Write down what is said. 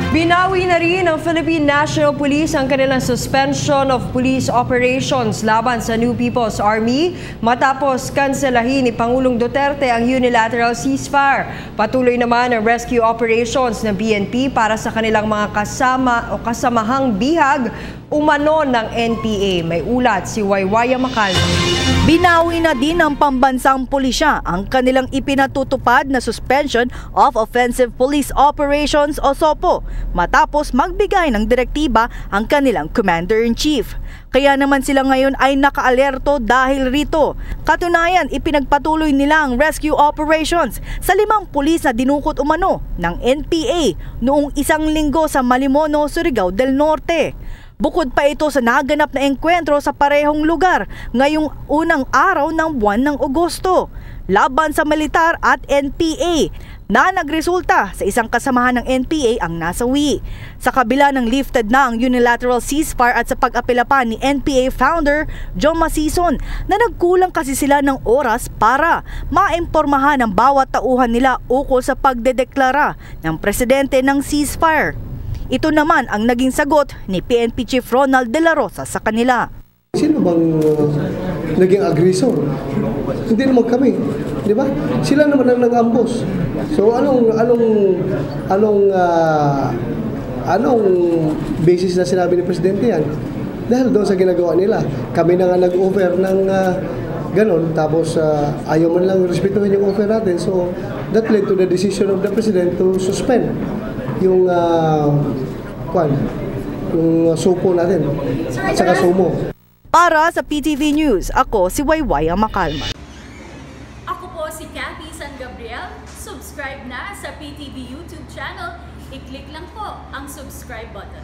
Binawi na rin ng Philippine National Police ang kanilang suspension of police operations laban sa New People's Army matapos kanselahin ni Pangulong Duterte ang unilateral ceasefire. Patuloy naman ang rescue operations ng PNP para sa kanilang mga kasamahang bihag umano ng NPA. May ulat si Waywaya Macalma. Binawi na din ng pambansang pulisya ang kanilang ipinatutupad na suspension of offensive police operations o SOPO matapos magbigay ng direktiba ang kanilang Commander-in-Chief. Kaya naman sila ngayon ay nakaalerto dahil rito. Katunayan, ipinagpatuloy nila ang rescue operations sa 5 pulis na dinukot umano ng NPA noong 1 linggo sa Malimono, Surigao del Norte. Bukod pa ito sa naganap na engkwentro sa parehong lugar ngayong unang araw ng buwan ng Agosto laban sa militar at NPA na nagresulta sa isang kasamahan ng NPA ang nasawi. Sa kabila ng lifted na ang unilateral ceasefire at sa pag-apela pa ni NPA founder John Masison na nagkulang kasi sila ng oras para maimpormahan ang bawat tauhan nila ukol sa pagdedeklara ng presidente ng ceasefire. Ito naman ang naging sagot ni PNP Chief Ronald De La Rosa sa kanila. Sino bang naging agresor? Hindi naman kami, di ba? Sila naman ang nag-ambos. So anong basis na sinabi ni Presidente yan? Dahil doon sa ginagawa nila. Kami na nga nag-offer ng ganon, tapos ayaw man lang respetuhin yung offer natin. So that led to the decision of the President to suspend yung supo natin at saka sumo. Para sa PTV News, ako si Waywaya Macalma. Ako po si Cathy San Gabriel. Subscribe na sa PTV YouTube channel. I-click lang po ang subscribe button.